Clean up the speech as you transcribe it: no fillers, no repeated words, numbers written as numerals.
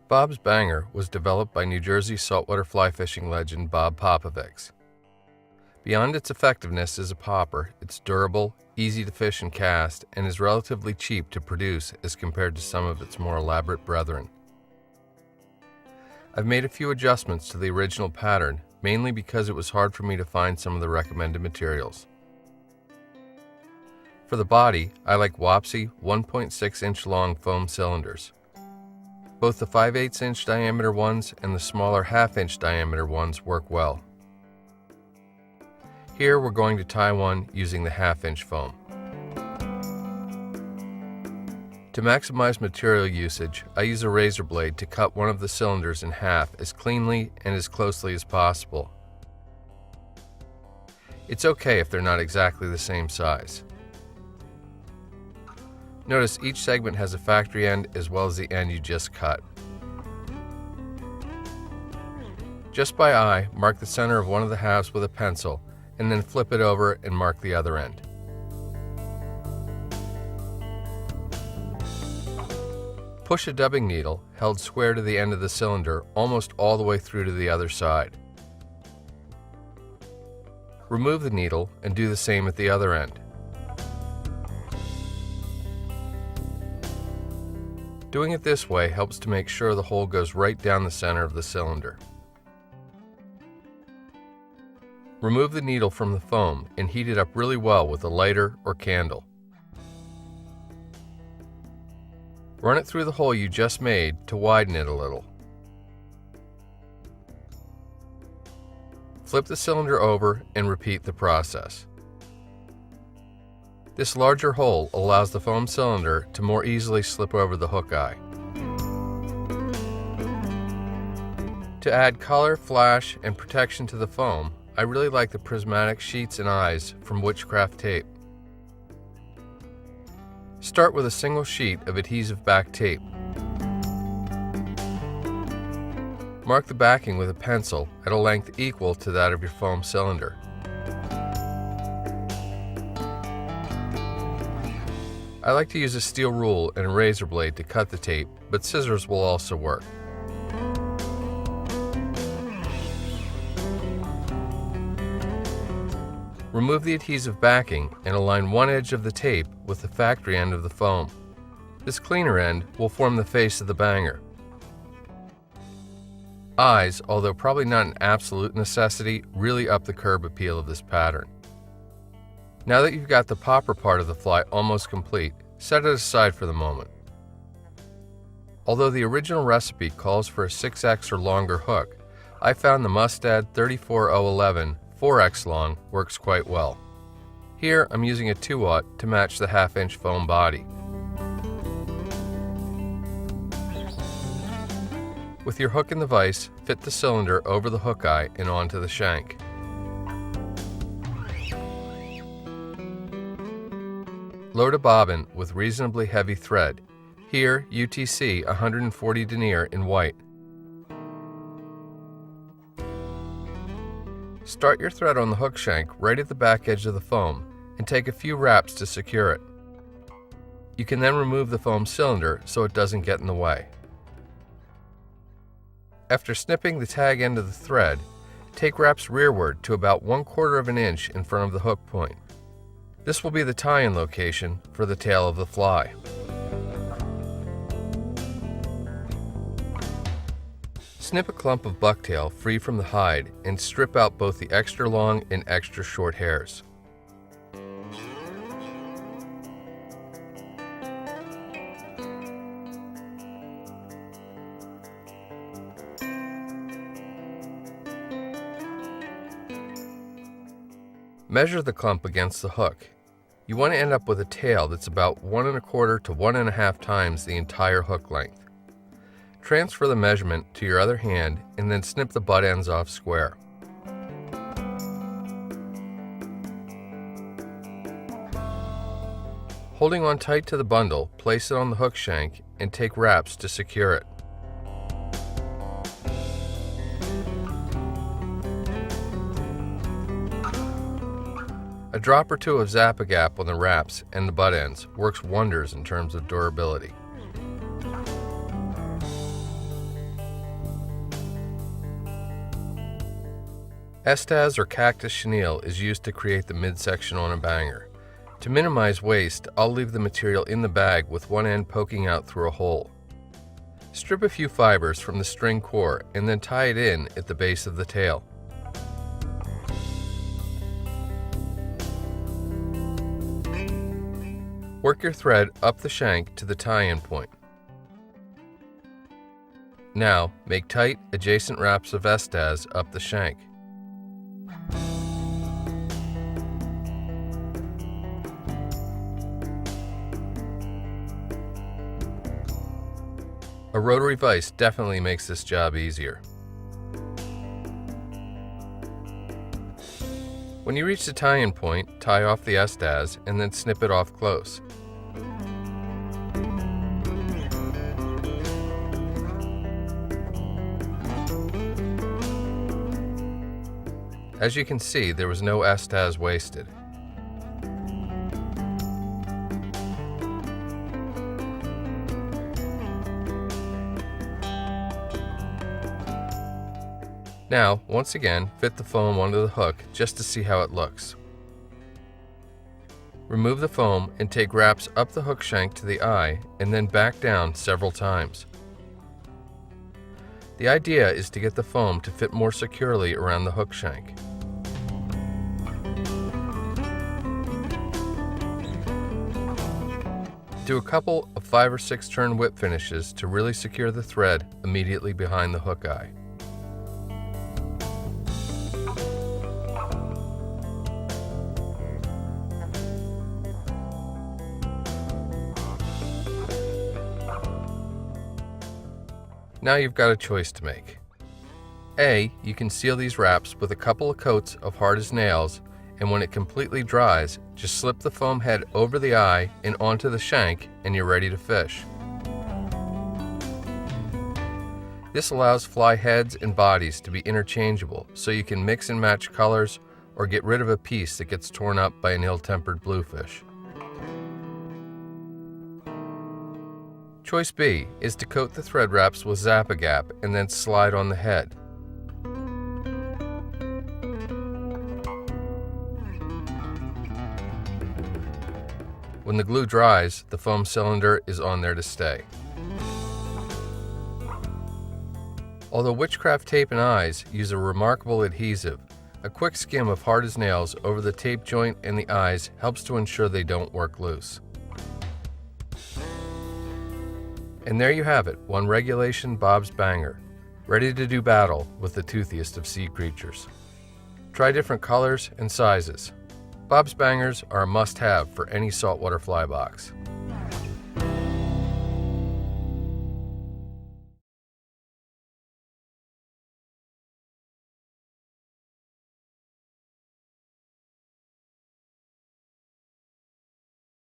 Bob's Banger was developed by New Jersey saltwater fly fishing legend Bob Popovics. Beyond its effectiveness as a popper, it's durable, easy to fish and cast, and is relatively cheap to produce as compared to some of its more elaborate brethren. I've made a few adjustments to the original pattern, mainly because it was hard for me to find some of the recommended materials. For the body, I like Wapsi 1.6-inch long foam cylinders. Both the 5/8-inch diameter ones and the smaller 1/2-inch diameter ones work well. Here we're going to tie one using the 1/2-inch foam. To maximize material usage, I use a razor blade to cut one of the cylinders in half as cleanly and as closely as possible. It's okay if they're not exactly the same size. Notice each segment has a factory end as well as the end you just cut. Just by eye, mark the center of one of the halves with a pencil and then flip it over and mark the other end. Push a dubbing needle held square to the end of the cylinder almost all the way through to the other side. Remove the needle and do the same at the other end. Doing it this way helps to make sure the hole goes right down the center of the cylinder. Remove the needle from the foam and heat it up really well with a lighter or candle. Run it through the hole you just made to widen it a little. Flip the cylinder over and repeat the process. This larger hole allows the foam cylinder to more easily slip over the hook eye. To add color, flash, and protection to the foam, I really like the prismatic sheets and eyes from Witchcraft Tape. Start with a single sheet of adhesive back tape. Mark the backing with a pencil at a length equal to that of your foam cylinder. I like to use a steel rule and a razor blade to cut the tape, but scissors will also work. Remove the adhesive backing and align one edge of the tape with the factory end of the foam. This cleaner end will form the face of the banger. Eyes, although probably not an absolute necessity, really up the curb appeal of this pattern. Now that you've got the popper part of the fly almost complete, set it aside for the moment. Although the original recipe calls for a 6X or longer hook, I found the Mustad 34011 4X long works quite well. Here I'm using a 2/0 to match the 1/2-inch foam body. With your hook in the vise, fit the cylinder over the hook eye and onto the shank. Load a bobbin with reasonably heavy thread, here UTC 140 denier in white. Start your thread on the hook shank right at the back edge of the foam and take a few wraps to secure it. You can then remove the foam cylinder so it doesn't get in the way. After snipping the tag end of the thread, take wraps rearward to about 1/4 of an inch in front of the hook point. This will be the tie-in location for the tail of the fly. Snip a clump of bucktail free from the hide and strip out both the extra long and extra short hairs. Measure the clump against the hook. You want to end up with a tail that's about 1 1/4 to 1 1/2 times the entire hook length. Transfer the measurement to your other hand and then snip the butt ends off square. Holding on tight to the bundle, place it on the hook shank and take wraps to secure it. A drop or two of Zap-A-Gap on the wraps and the butt ends works wonders in terms of durability. Estaz or cactus chenille is used to create the midsection on a banger. To minimize waste, I'll leave the material in the bag with one end poking out through a hole. Strip a few fibers from the string core and then tie it in at the base of the tail. Work your thread up the shank to the tie-in point. Now, make tight, adjacent wraps of Estaz up the shank. A rotary vise definitely makes this job easier. When you reach the tie-in point, tie off the Estaz and then snip it off close. As you can see, there was no Estaz wasted. Now, once again, fit the foam onto the hook just to see how it looks. Remove the foam and take wraps up the hook shank to the eye and then back down several times. The idea is to get the foam to fit more securely around the hook shank. Do a couple of 5 or 6 turn whip finishes to really secure the thread immediately behind the hook eye. Now you've got a choice to make. A, you can seal these wraps with a couple of coats of hard as nails, and when it completely dries, just slip the foam head over the eye and onto the shank and you're ready to fish. This allows fly heads and bodies to be interchangeable, so you can mix and match colors or get rid of a piece that gets torn up by an ill-tempered bluefish. Choice B is to coat the thread wraps with Zap-A-Gap and then slide on the head. When the glue dries, the foam cylinder is on there to stay. Although Witchcraft Tape and Eyes use a remarkable adhesive, a quick skim of hard as nails over the tape joint and the eyes helps to ensure they don't work loose. And there you have it, one regulation Bob's Banger, ready to do battle with the toothiest of sea creatures. Try different colors and sizes. Bob's Bangers are a must-have for any saltwater fly box.